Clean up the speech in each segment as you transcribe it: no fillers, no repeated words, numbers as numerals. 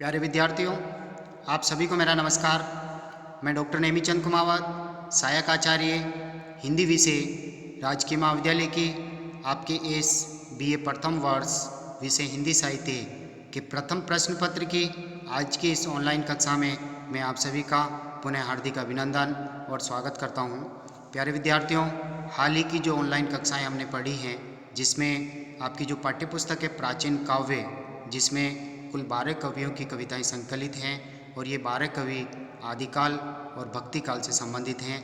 प्यारे विद्यार्थियों, आप सभी को मेरा नमस्कार। मैं डॉक्टर नेमीचंद कुमावत, सहायक आचार्य हिंदी विषय, राजकीय महाविद्यालय की आपके इस बीए प्रथम वर्ष विषय हिंदी साहित्य के प्रथम प्रश्न पत्र की आज की इस ऑनलाइन कक्षा में मैं आप सभी का पुनः हार्दिक अभिनंदन और स्वागत करता हूं। प्यारे विद्यार्थियों, हाल ही की जो ऑनलाइन कक्षाएं हमने पढ़ी हैं, जिसमें आपकी जो पाठ्यपुस्तक है प्राचीन काव्य, जिसमें कुल 12 कवियों की कविताएं संकलित हैं और ये 12 कवि आदिकाल और भक्ति काल से संबंधित हैं,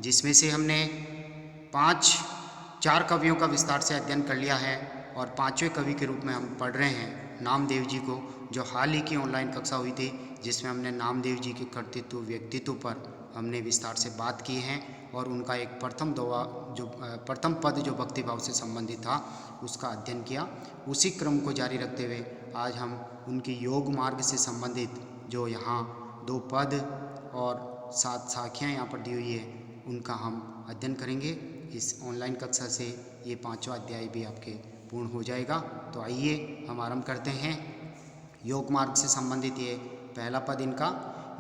जिसमें से हमने 4 कवियों का विस्तार से अध्ययन कर लिया है और 5वें कवि के रूप में हम पढ़ रहे हैं नामदेव जी को, जो हाल ही की ऑनलाइन कक्षा हुई थी, जिसमें हमने नामदेव जी के कर्तृत्व व्यक्तित्व पर हमने विस्तार से बात की है और उनका एक प्रथम पद जो भक्ति भाव से संबंधित था उसका अध्ययन किया। उसी क्रम को जारी रखते हुए आज हम उनकी योग मार्ग से संबंधित जो यहाँ 2 पद और 7 साखियाँ यहाँ पर दी हुई है, उनका हम अध्ययन करेंगे। इस ऑनलाइन कक्षा से ये 5वां अध्याय भी आपके पूर्ण हो जाएगा। तो आइए हम आरंभ करते हैं। योग मार्ग से संबंधित ये पहला पद इनका,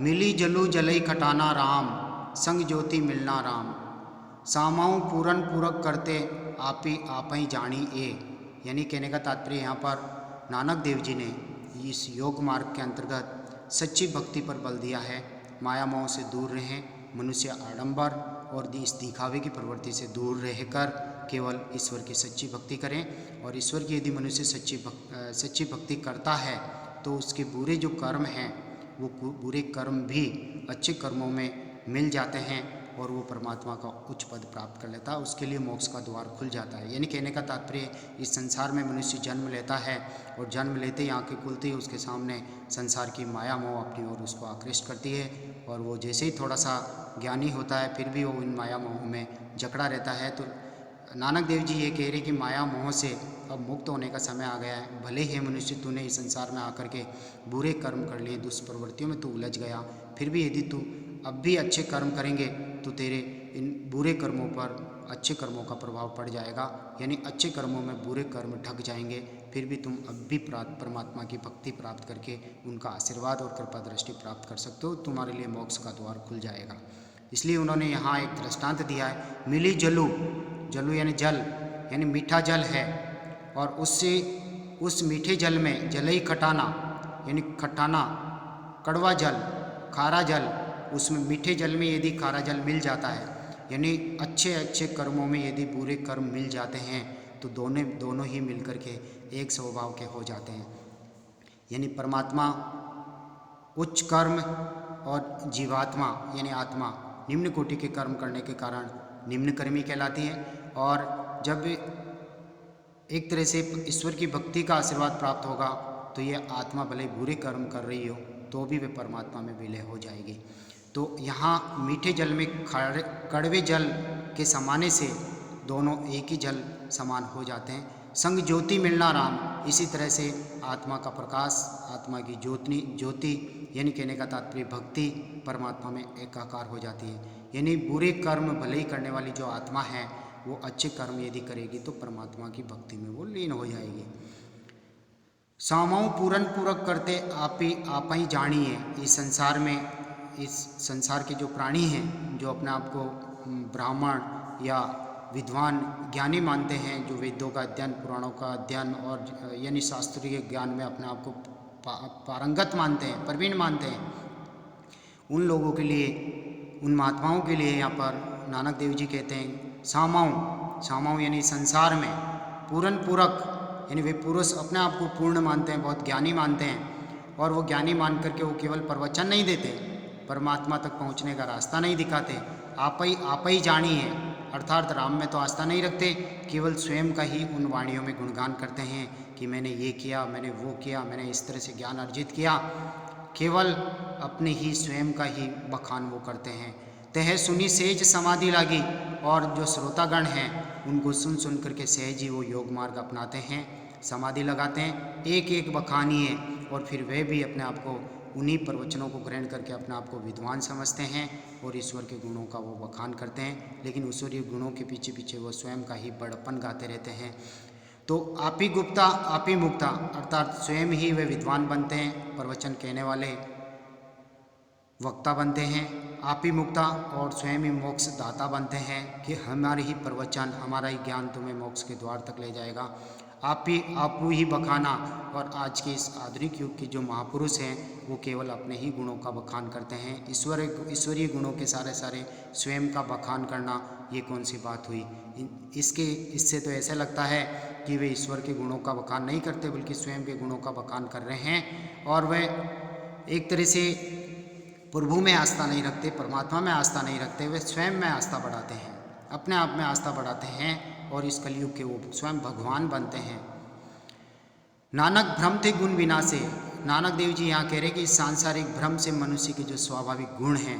मिली जलु जलई खटाना राम, संग ज्योति मिलना राम, सामाऊ पूरन पूरक करते आपी आपई जानी ए। यानी कहने का तात्पर्य यहाँ पर नानक देव जी ने इस योग मार्ग के अंतर्गत सच्ची भक्ति पर बल दिया है। माया मोह से दूर रहें, मनुष्य आडंबर और इस दिखावे की प्रवृत्ति से दूर रहकर केवल ईश्वर की सच्ची भक्ति करें। और ईश्वर की यदि मनुष्य सच्ची भक्ति करता है तो उसके बुरे जो कर्म हैं वो बुरे कर्म भी अच्छे कर्मों में मिल जाते हैं और वो परमात्मा का उच्च पद प्राप्त कर लेता है, उसके लिए मोक्ष का द्वार खुल जाता है। यानी कहने का तात्पर्य, इस संसार में मनुष्य जन्म लेता है और जन्म लेते ही आंखें खुलती है, उसके सामने संसार की माया मोह अपनी ओर उसको आकृष्ट करती है और वो जैसे ही थोड़ा सा ज्ञानी होता है फिर भी वो इन माया मोह में जकड़ा रहता है। तो नानक देव जी ये कह रहे कि माया मोह से अब मुक्त होने का समय आ गया है। भले ही मनुष्य तूने इस संसार में आकर के बुरे कर्म कर लिए, दुष्प्रवृत्तियों में तू उलझ गया, फिर भी यदि तू अब भी अच्छे कर्म करेंगे तो तेरे इन बुरे कर्मों पर अच्छे कर्मों का प्रभाव पड़ जाएगा। यानी अच्छे कर्मों में बुरे कर्म ढक जाएंगे, फिर भी तुम अब भी परमात्मा की भक्ति प्राप्त करके उनका आशीर्वाद और कृपा दृष्टि प्राप्त कर सकते हो, तुम्हारे लिए मोक्ष का द्वार खुल जाएगा। इसलिए उन्होंने यहाँ एक दृष्टांत दिया है, मिली जलु, जलु यानी जल, यानी मीठा जल है और उससे उस मीठे जल में जलई खटाना यानी खटाना, कड़वा जल, खारा जल, उसमें मीठे जल में यदि खारा जल मिल जाता है, यानी अच्छे कर्मों में यदि बुरे कर्म मिल जाते हैं तो दोनों ही मिलकर के एक स्वभाव के हो जाते हैं। यानी परमात्मा उच्च कर्म और जीवात्मा यानी आत्मा निम्न कोटि के कर्म करने के कारण निम्न कर्मी कहलाती है। और जब एक तरह से ईश्वर की भक्ति का आशीर्वाद प्राप्त होगा तो ये आत्मा भले बुरे कर्म कर रही हो तो भी वे परमात्मा में विलय हो जाएगी। तो यहाँ मीठे जल में कड़वे जल के समाने से दोनों एक ही जल समान हो जाते हैं। संग ज्योति मिलना राम, इसी तरह से आत्मा का प्रकाश, आत्मा की ज्योति यानी कहने का तात्पर्य भक्ति परमात्मा में एकाकार हो जाती है। यानी बुरे कर्म भले ही करने वाली जो आत्मा है वो अच्छे कर्म यदि करेगी तो परमात्मा की भक्ति में वो लीन हो जाएगी। सामाऊ पूरन पूरक करते आप ही जानिए। इस संसार के जो प्राणी हैं, जो अपने आप को ब्राह्मण या विद्वान ज्ञानी मानते हैं, जो वेदों का अध्ययन, पुराणों का अध्ययन और यानी शास्त्रीय ज्ञान में अपने आप को पारंगत मानते हैं, प्रवीण मानते हैं, उन लोगों के लिए, उन महात्माओं के लिए यहाँ पर नानक देव जी कहते हैं सामाऊ यानी संसार में, पूरन पूरक यानी वे पुरुष अपने आप को पूर्ण मानते हैं, बहुत ज्ञानी मानते हैं और वो ज्ञानी मान करके वो केवल प्रवचन नहीं देते, परमात्मा तक पहुँचने का रास्ता नहीं दिखाते, आप ही जानी है, अर्थात राम में तो आस्था नहीं रखते, केवल स्वयं का ही उन वाणियों में गुणगान करते हैं कि मैंने ये किया, मैंने वो किया, मैंने इस तरह से ज्ञान अर्जित किया, केवल अपने ही स्वयं का ही बखान वो करते हैं। तह सुनी सेज समाधि लागी, और जो श्रोतागण हैं उनको सुन करके सहज ही वो योग मार्ग अपनाते हैं, समाधि लगाते हैं, एक एक बखानिए और फिर वे भी अपने आप को उन्हीं प्रवचनों को ग्रहण करके अपने आप को विद्वान समझते हैं और ईश्वर के गुणों का वो बखान करते हैं। लेकिन ईश्वरीय गुणों के पीछे वो स्वयं का ही बड़प्पन गाते रहते हैं। तो आप ही गुप्ता आप ही मुक्ता, अर्थात स्वयं ही वे विद्वान बनते हैं, प्रवचन कहने वाले वक्ता बनते हैं। आप ही मुक्ता और स्वयं ही मोक्ष दाता बनते हैं कि हमारी ही प्रवचन, हमारा ही ज्ञान तुम्हें मोक्ष के द्वार तक ले जाएगा। आप ही बखाना। और आज के इस आधुनिक युग के जो महापुरुष हैं वो केवल अपने ही गुणों का बखान करते हैं। ईश्वरीय गुणों के सारे स्वयं का बखान करना ये कौन सी बात हुई। इससे तो ऐसा लगता है कि वे ईश्वर के गुणों का बखान नहीं करते बल्कि स्वयं के गुणों का बखान कर रहे हैं। और वे एक तरह से प्रभु में आस्था नहीं रखते, परमात्मा में आस्था नहीं रखते, वे स्वयं में आस्था बढ़ाते हैं, अपने आप में आस्था बढ़ाते हैं और इस कलयुग के वो स्वयं भगवान बनते हैं। नानक भ्रम थे गुण विनाशे। नानक देव जी यहाँ कह रहे कि सांसारिक भ्रम से मनुष्य के जो स्वाभाविक गुण हैं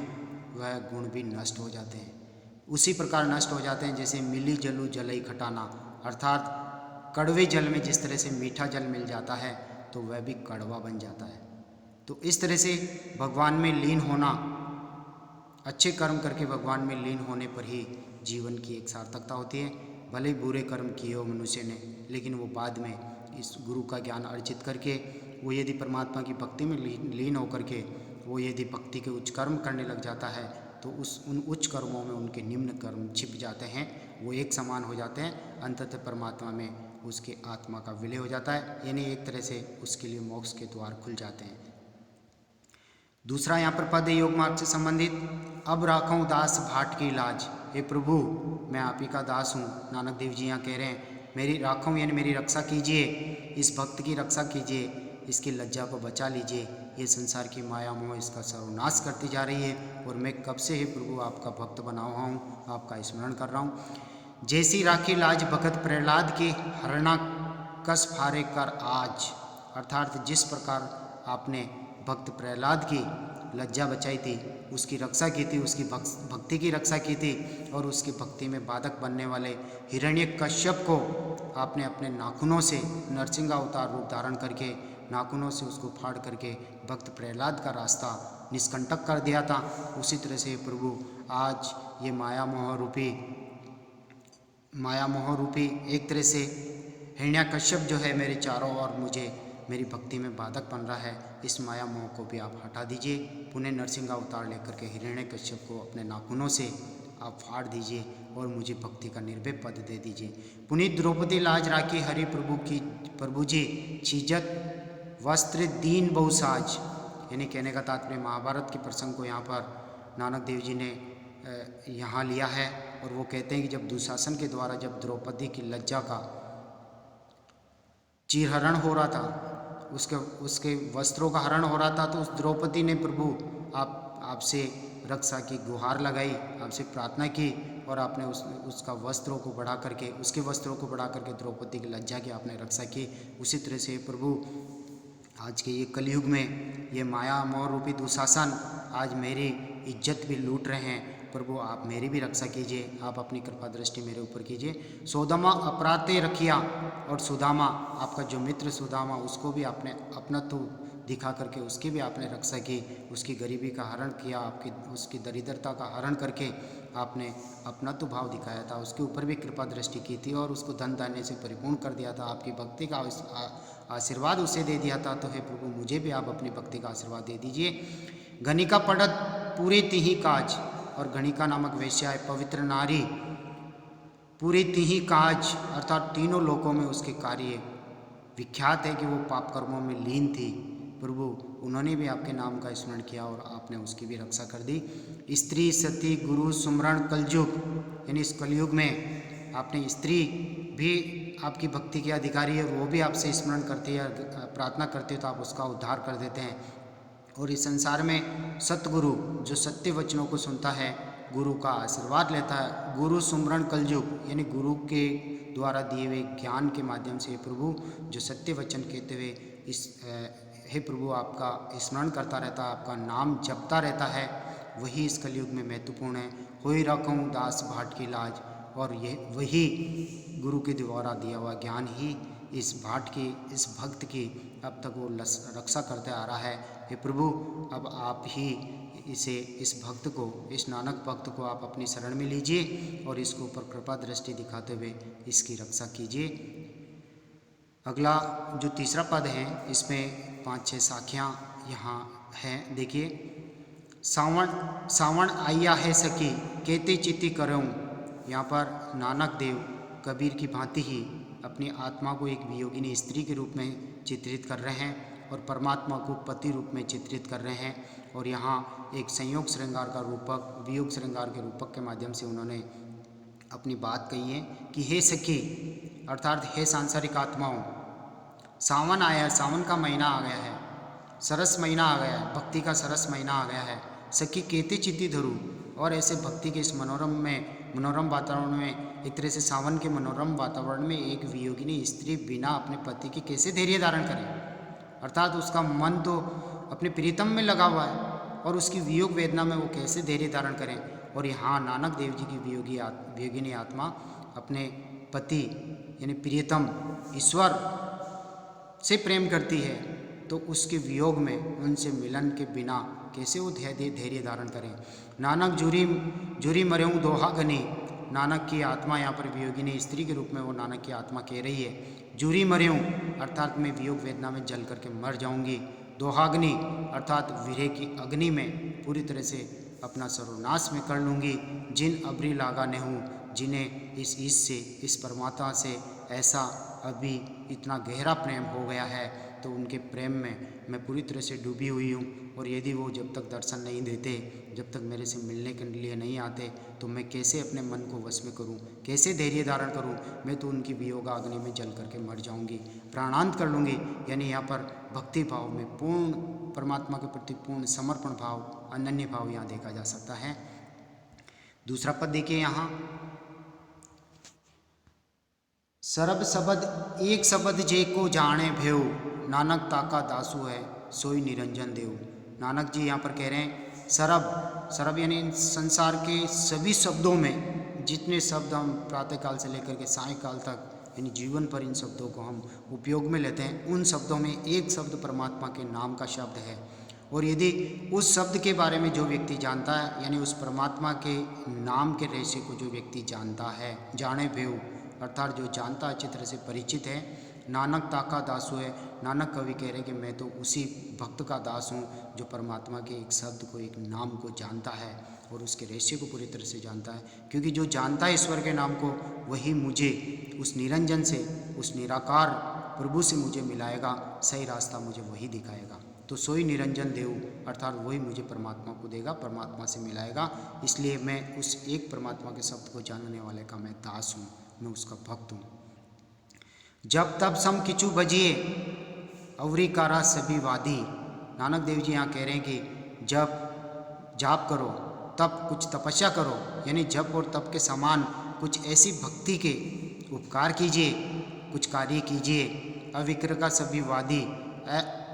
वह गुण भी नष्ट हो जाते हैं। उसी प्रकार नष्ट हो जाते हैं जैसे मिली जलू जलई खटाना, अर्थात कड़वे जल में जिस तरह से मीठा जल मिल जाता है तो वह भी कड़वा बन जाता है। तो इस तरह से भगवान में लीन होना, अच्छे कर्म करके भगवान में लीन होने पर ही जीवन की एक सार्थकता होती है। भले ही बुरे कर्म किए हो मनुष्य ने, लेकिन वो बाद में इस गुरु का ज्ञान अर्जित करके वो यदि परमात्मा की भक्ति में लीन होकर के वो यदि भक्ति के उच्च कर्म करने लग जाता है तो उन उच्च कर्मों में उनके निम्न कर्म छिप जाते हैं, वो एक समान हो जाते हैं, अंततः परमात्मा में उसके आत्मा का विलय हो जाता है, यानी एक तरह से उसके लिए मोक्ष के द्वार खुल जाते हैं। दूसरा यहाँ पर पद है योग मार्ग से संबंधित। अब राखूं दास भाट की लाज। हे प्रभु, मैं आप ही का दास हूँ। नानक देव जी यहाँ कह रहे हैं मेरी राखूं यानी मेरी रक्षा कीजिए, इस भक्त की रक्षा कीजिए, इसकी लज्जा को बचा लीजिए। ये संसार की माया मोह इसका सर्वनाश करती जा रही है और मैं कब से ही प्रभु आपका भक्त बना हुआ हूँ, आपका स्मरण कर रहा हूँ। जैसी राखी लाज भगत प्रहलाद की हरणा कस फारे कर आज, अर्थात जिस प्रकार आपने भक्त प्रहलाद की लज्जा बचाई थी, उसकी रक्षा की थी, उसकी भक्ति की रक्षा की थी और उसकी भक्ति में बाधक बनने वाले हिरण्यकश्यप को आपने अपने नाखूनों से नरसिंह अवतार रूप धारण करके नाखूनों से उसको फाड़ करके भक्त प्रहलाद का रास्ता निष्कंटक कर दिया था। उसी तरह से प्रभु आज ये माया मोह रूपी एक तरह से हिरण्यकश्यप जो है मेरे चारों ओर मुझे मेरी भक्ति में बाधक बन रहा है, इस माया मोह को भी आप हटा दीजिए। पुण्य नरसिंह अवतार लेकर के हिरण्यकश्यप को अपने नाखूनों से आप फाड़ दीजिए और मुझे भक्ति का निर्भय पद दे दीजिए। पुनीत द्रौपदी लाज राखी हरि प्रभु जी छीजत वस्त्र दीन बहुसाज, यानी कहने का तात्पर्य महाभारत के प्रसंग को यहाँ पर नानक देव जी ने यहाँ लिया है और वो कहते हैं कि जब दुशासन के द्वारा जब द्रौपदी की लज्जा का चीरहरण हो रहा था, उसके वस्त्रों का हरण हो रहा था, तो उस द्रौपदी ने प्रभु आपसे रक्षा की गुहार लगाई, आपसे प्रार्थना की और आपने उसके वस्त्रों को बढ़ा करके द्रौपदी की लज्जा की आपने रक्षा की। उसी तरह से प्रभु आज के ये कलयुग में ये माया मोह रूपी दुशासन आज मेरी इज्जत भी लूट रहे हैं। प्रभु आप मेरी भी रक्षा कीजिए, आप अपनी कृपा दृष्टि मेरे ऊपर कीजिए। सोदामा अपराधे रखिया, और सुदामा आपका जो मित्र सुदामा उसको भी आपने अपनत्व दिखा करके उसकी भी आपने रक्षा की, उसकी गरीबी का हरण किया, उसकी दरिद्रता का हरण करके आपने अपनत्व भाव दिखाया था, उसके ऊपर भी कृपा दृष्टि की थी और उसको धन धान्य से परिपूर्ण कर दिया था, आपकी भक्ति का आशीर्वाद उसे दे दिया था। तो हे प्रभु मुझे भी आप अपनी भक्ति का आशीर्वाद दे दीजिए। गणिका पढ़त पूरे तिही काज, और गणिका नामक वेश्या है पवित्र नारी, पूरे तिही काज अर्थात तीनों लोकों में उसके कार्य विख्यात है कि वो पाप कर्मों में लीन थी। प्रभु उन्होंने भी आपके नाम का स्मरण किया और आपने उसकी भी रक्षा कर दी। स्त्री सती गुरु सुमरण कलयुग, यानी इस कलयुग में आपने स्त्री भी आपकी भक्ति के अधिकारी है, वो भी आपसे स्मरण करती है, प्रार्थना करती है तो आप उसका उद्धार कर देते हैं। और इस संसार में सतगुरु जो सत्य वचनों को सुनता है, गुरु का आशीर्वाद लेता है, गुरु सुमरण कलयुग यानी गुरु के द्वारा दिए हुए ज्ञान के माध्यम से प्रभु जो सत्य वचन कहते हुए हे प्रभु आपका स्मरण करता रहता है, आपका नाम जपता रहता है, वही इस कलयुग में महत्वपूर्ण है। होई रखूं दास भाट की लाज, और यह वही गुरु के द्वारा दिया हुआ ज्ञान ही इस भाट की, इस भक्त की अब तक वो रक्षा करते आ रहा है। हे प्रभु अब आप ही इस भक्त को, इस नानक भक्त को आप अपनी शरण में लीजिए और इसको ऊपर कृपा दृष्टि दिखाते हुए इसकी रक्षा कीजिए। अगला जो तीसरा पद है इसमें 5-6 साखियाँ यहाँ हैं। देखिए, सावण सावण आया है सखी केते चिति करूँ। यहाँ पर नानक देव कबीर की भांति ही अपनी आत्मा को एक वियोगिनी स्त्री के रूप में चित्रित कर रहे हैं और परमात्मा को पति रूप में चित्रित कर रहे हैं। और यहाँ एक संयोग श्रृंगार का रूपक, वियोग श्रृंगार के रूपक के माध्यम से उन्होंने अपनी बात कही है कि हे सखी, अर्थात हे सांसारिक आत्माओं, सावन आया है, सावन का महीना आ गया है, सरस महीना आ गया है, भक्ति का सरस महीना आ गया है। सखी केते चित्ती धरू, और ऐसे भक्ति के इस मनोरम वातावरण में, एक तरह से सावन के मनोरम वातावरण में एक वियोगिनी स्त्री बिना अपने पति के कैसे धैर्य धारण करे। अर्थात उसका मन तो अपने प्रीतम में लगा हुआ है और उसकी वियोग वेदना में वो कैसे धैर्य धारण करें। और यहाँ नानक देव जी की वियोगिनी आत्मा अपने पति यानी प्रियतम ईश्वर से प्रेम करती है, तो उसके वियोग में उनसे मिलन के बिना कैसे वो धैर्य धारण करें। नानक जुरी मरेऊँ दोहा गनी। नानक की आत्मा यहाँ पर वियोगिनी स्त्री के रूप में वो नानक की आत्मा कह रही है, जुरी मरेऊँ अर्थात मैं वियोग वेदना में जल करके मर जाऊंगी। दोहाग्नि अर्थात विरह की अग्नि में पूरी तरह से अपना सर्वनाश में कर लूँगी। जिन अबरी लागा ने हूँ, जिन्हें इस ईश से, इस परमात्मा से ऐसा अभी इतना गहरा प्रेम हो गया है, तो उनके प्रेम में मैं पूरी तरह से डूबी हुई हूँ। और यदि वो जब तक दर्शन नहीं देते, जब तक मेरे से मिलने के लिए नहीं आते, तो मैं कैसे अपने मन को वश में करूँ, कैसे धैर्य धारण करूँ। मैं तो उनकी वियोगाग्नि में जल करके मर जाऊँगी, प्राणांत कर लूँगी। यानी यहाँ पर भक्ति भाव में पूर्ण, परमात्मा के प्रति पूर्ण समर्पण भाव, अनन्य भाव यहाँ देखा जा सकता है। दूसरा पद देखिए यहाँ, सरब शब्द एक शब्द जे को जाने भेव, नानक ताका दासु है सोई निरंजन देव। नानक जी यहाँ पर कह रहे हैं सरब यानी संसार के सभी शब्दों में, जितने शब्द हम प्रातःकाल से लेकर के सायंकाल तक यानी जीवन पर इन शब्दों को हम उपयोग में लेते हैं, उन शब्दों में एक शब्द परमात्मा के नाम का शब्द है। और यदि उस शब्द के बारे में जो व्यक्ति जानता है, यानी उस परमात्मा के नाम के रहस्य को जो व्यक्ति जानता है, जाने भेव अर्थात जो जानता अच्छी तरह से परिचित है, नानक ताका दासु है। नानक कवि कह रहे हैं कि मैं तो उसी भक्त का दास हूँ जो परमात्मा के एक शब्द को, एक नाम को जानता है और उसके रहस्य को पूरी तरह से जानता है। क्योंकि जो जानता है ईश्वर के नाम को, वही मुझे उस निरंजन से, उस निराकार प्रभु से मुझे मिलाएगा, सही रास्ता मुझे वही दिखाएगा। तो सोई निरंजन देव अर्थात वही मुझे परमात्मा को देगा, परमात्मा से मिलाएगा। इसलिए मैं उस एक परमात्मा के शब्द को जानने वाले का मैं दास हूँ, मैं उसका भक्त हूँ। जब तब सम किचु बजिए अवरी कारा सभी वादी। नानक देव जी यहाँ कह रहे हैं कि जब जाप करो, तब कुछ तपस्या करो, यानी जप और तप के समान कुछ ऐसी भक्ति के उपकार कीजिए, कुछ कार्य कीजिए। अविक्र का सभी वादी,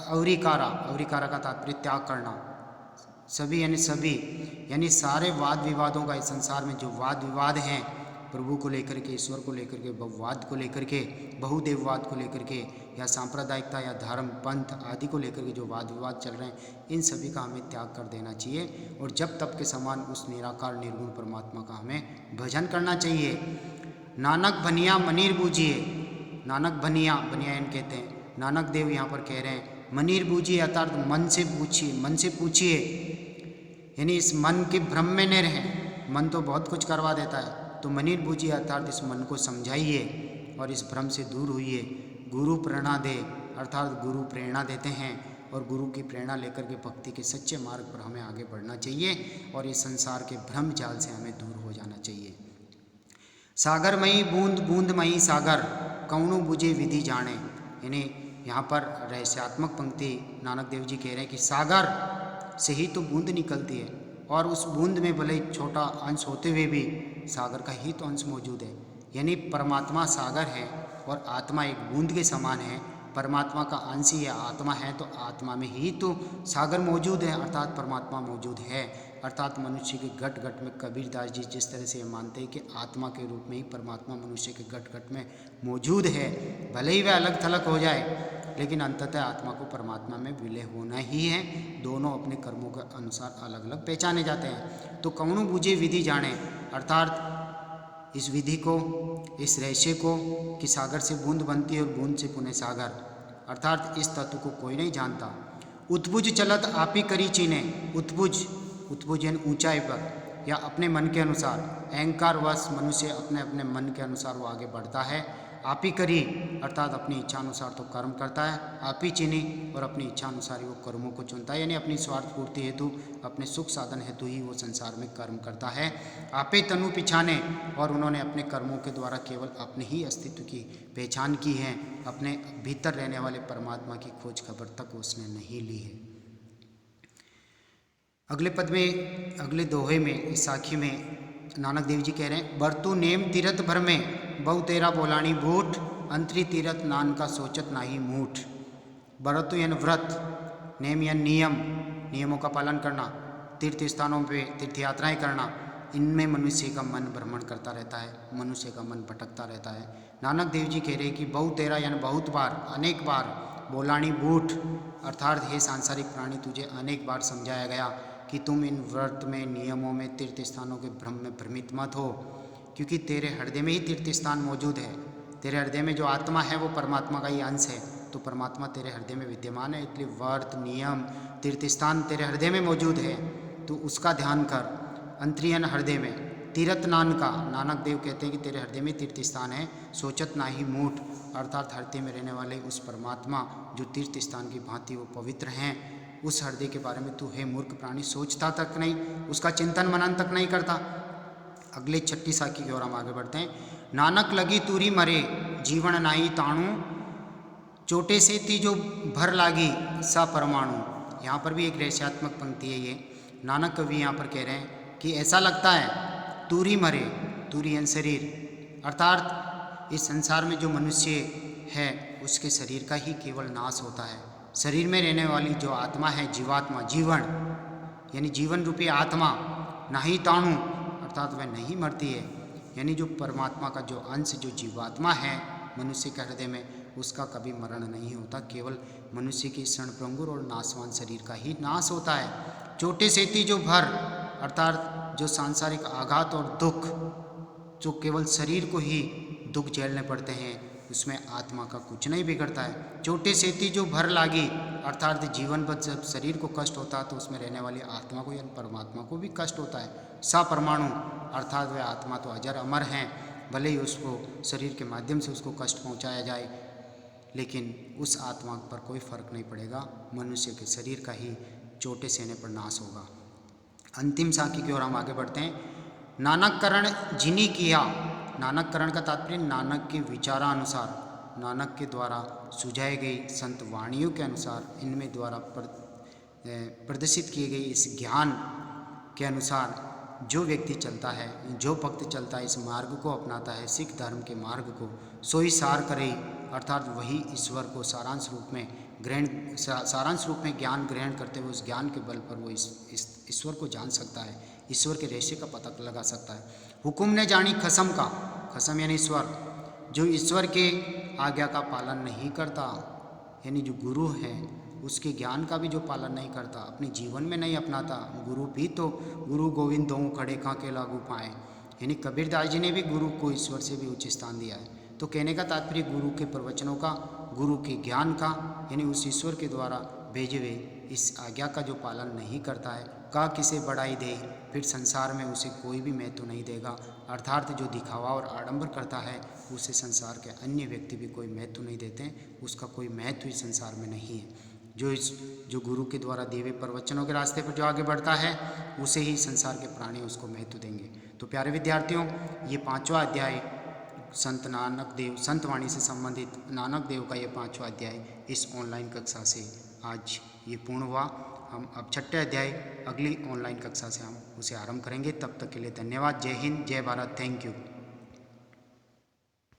अवरिकारा का तात्पर्य त्याग करना। सभी यानी सारे वाद विवादों का, इस संसार में जो वाद विवाद हैं, प्रभु को लेकर के, ईश्वर को लेकर के, बहुवाद को लेकर के, बहुदेववाद को लेकर के, या सांप्रदायिकता या धर्म पंथ आदि को लेकर के जो वाद विवाद चल रहे हैं, इन सभी का हमें त्याग कर देना चाहिए और जब तब के समान उस निराकार निर्गुण परमात्मा का हमें भजन करना चाहिए। नानक भनिया मनीर बूझिए। नानक भनिया कहते हैं, नानक देव यहाँ पर कह रहे हैं मनीर बूझिए अर्थात मन से पूछिए, यानी इस मन के भ्रम में न रहें। मन तो बहुत कुछ करवा देता है, तो मनीर बूझिए अर्थात इस मन को समझाइए और इस भ्रम से दूर होइए। गुरु प्रेरणा दे अर्थात गुरु प्रेरणा देते हैं और गुरु की प्रेरणा लेकर के भक्ति के सच्चे मार्ग पर हमें आगे बढ़ना चाहिए और इस संसार के भ्रम जाल से हमें दूर हो जाना चाहिए। सागरमयी बूंद बूंदमयी सागर, कौनो बुझे विधि जाने। यानी यहाँ पर रहस्यात्मक पंक्ति नानक देव जी कह रहे हैं कि सागर से ही तो बूंद निकलती है और उस बूंद में भले छोटा अंश होते हुए भी सागर का ही तो अंश मौजूद है। यानी परमात्मा सागर है और आत्मा एक बूंद के समान है। परमात्मा का अंश ही आत्मा है, तो आत्मा में ही तो सागर मौजूद है अर्थात परमात्मा मौजूद है। अर्थात मनुष्य के घट घट में, कबीरदास जी जिस तरह से मानते हैं कि आत्मा के रूप में ही परमात्मा मनुष्य के घट घट में मौजूद है, भले ही वह अलग थलग हो जाए लेकिन अंततः आत्मा को परमात्मा में विलय होना ही है। दोनों अपने कर्मों के अनुसार अलग अलग पहचाने जाते हैं। तो कौनो बूझे विधि जाने अर्थात इस विधि को, इस रहस्य को कि सागर से बूंद बनती है और बूंद से पुनः सागर, अर्थात इस तत्व को कोई नहीं जानता। उत्पुज चलत आपी करी चीने, उत्पुज यानी ऊंचाई पर या अपने मन के अनुसार, अहंकारवश मनुष्य अपने अपने मन के अनुसार वो आगे बढ़ता है। आप ही करी अर्थात अपनी इच्छा अनुसार तो कर्म करता है, आप ही चीनी और अपनी इच्छा अनुसार ही वो कर्मों को चुनता है, यानी अपनी स्वार्थ पूर्ति हेतु, अपने सुख साधन हेतु ही वो संसार में कर्म करता है। आपे तनु पिछाने, और उन्होंने अपने कर्मों के द्वारा केवल अपने ही अस्तित्व की पहचान की है, अपने भीतर रहने वाले परमात्मा की खोज खबर तक उसने नहीं ली है। अगले पद में, अगले दोहे में, इस साखी में नानक देव जी कह रहे हैं, बरतु नेम तीरथ भर में बहु तेरा बोलानी बूट, अंतरी तीरथ नान का सोचत नाही मूठ। बरतु यानी व्रत, नेम यानी नियम, नियमों का पालन करना, तीर्थ स्थानों पे तीर्थ यात्राएं करना, इनमें मनुष्य का मन भ्रमण करता रहता है, मनुष्य का मन भटकता रहता है। नानक देव जी कह रहे हैं कि बहु तेरा यानी बहुत बार, अनेक बार, बोलानी बूट अर्थात हे सांसारिक प्राणी, तुझे अनेक बार समझाया गया कि तुम इन व्रत में, नियमों में, तीर्थ स्थानों के भ्रम में भ्रमित मत हो, क्योंकि तेरे हृदय में ही तीर्थ स्थान मौजूद है। तेरे हृदय में जो आत्मा है वो परमात्मा का ही अंश है, तो परमात्मा तेरे हृदय में विद्यमान है, इसलिए व्रत, नियम, तीर्थ स्थान तेरे हृदय में मौजूद है, तो उसका ध्यान कर। अंतरियन हृदय में, तीरथ नान का, नानक देव कहते हैं कि तेरे हृदय में तीर्थ स्थान है, सोचत ना ही मूठ अर्थात हृदय में रहने वाले उस परमात्मा जो तीर्थ स्थान की भांति वो पवित्र हैं, उस हृदय के बारे में तू है मूर्ख प्राणी सोचता तक नहीं, उसका चिंतन मनन तक नहीं करता। अगले 6 साखी की ओर हम आगे बढ़ते हैं। नानक लगी तूरी मरे, जीवन नाई ताणु, चोटे से ती जो भर लागी सा परमाणु। यहाँ पर भी एक रहस्यात्मक पंक्ति है ये। नानक कवि यहाँ पर कह रहे हैं कि ऐसा लगता है तूरी मरे, तूरी यानी शरीर, अर्थात इस संसार में जो मनुष्य है उसके शरीर का ही केवल नाश होता है। शरीर में रहने वाली जो आत्मा है, जीवात्मा, जीवन यानी जीवन रूपी आत्मा, नहीं ताणु अर्थात वह नहीं मरती है, यानी जो परमात्मा का जो अंश, जो जीवात्मा है मनुष्य के हृदय में, उसका कभी मरण नहीं होता, केवल मनुष्य की क्षणभंगुर और नाशवान शरीर का ही नाश होता है। चोटे सेती जो भर अर्थात जो सांसारिक आघात और दुख, जो केवल शरीर को ही दुख झेलने पड़ते हैं, उसमें आत्मा का कुछ नहीं बिगड़ता है। चोटे सेती जो भर लागी अर्थात जीवन पर जब शरीर को कष्ट होता है तो उसमें रहने वाली आत्मा को यानी परमात्मा को भी कष्ट होता है। सा परमाणु अर्थात वह आत्मा तो अजर अमर हैं, भले ही उसको शरीर के माध्यम से उसको कष्ट पहुंचाया जाए, लेकिन उस आत्मा पर कोई फर्क नहीं पड़ेगा, मनुष्य के शरीर का ही चोटे सहने पर नाश होगा। अंतिम साखी की ओर हम आगे बढ़ते हैं। नानक करण जिनी किया, नानक करण का तात्पर्य नानक के विचारानुसार, नानक के द्वारा सुझाई गई संत वाणियों के अनुसार, इनमें द्वारा प्रदर्शित किए गए इस ज्ञान के अनुसार जो व्यक्ति चलता है, जो भक्त चलता है, इस मार्ग को अपनाता है, सिख धर्म के मार्ग को, सोई सार करे अर्थात वही ईश्वर को सारांश रूप में ज्ञान ग्रहण करते हुए उस ज्ञान के बल पर वो इस ईश्वर को जान सकता है, ईश्वर के रहस्य का पता लगा सकता है। हुकुम ने जानी खसम का, खसम यानी ईश्वर, जो ईश्वर के आज्ञा का पालन नहीं करता, यानी जो गुरु है उसके ज्ञान का भी जो पालन नहीं करता, अपने जीवन में नहीं अपनाता, गुरु भी तो गुरु गोविंद दो खड़े कांके लागू पाए, यानी कबीरदास जी ने भी गुरु को ईश्वर से भी उच्च स्थान दिया है। तो कहने का तात्पर्य गुरु के प्रवचनों का, गुरु के ज्ञान का, यानी उस ईश्वर के द्वारा भेजे हुए इस आज्ञा का जो पालन नहीं करता है, का किसे बढ़ाई दे, फिर संसार में उसे कोई भी महत्व नहीं देगा, अर्थात जो दिखावा और आडंबर करता है उसे संसार के अन्य व्यक्ति भी कोई महत्व नहीं देते हैं, उसका कोई महत्व इस संसार में नहीं है। जो गुरु के द्वारा दिए हुए प्रवचनों के रास्ते पर जो आगे बढ़ता है उसे ही संसार के प्राणी उसको महत्व देंगे। तो प्यारे विद्यार्थियों, ये 5वां अध्याय संत नानक देव, संत वाणी से संबंधित नानक देव का ये 5वां अध्याय इस ऑनलाइन कक्षा से आज ये पूर्ण हुआ। हम अब 6ठे अध्याय अगली ऑनलाइन कक्षा से हम उसे आरंभ करेंगे। तब तक के लिए धन्यवाद। जय हिंद, जय भारत, थैंक यू।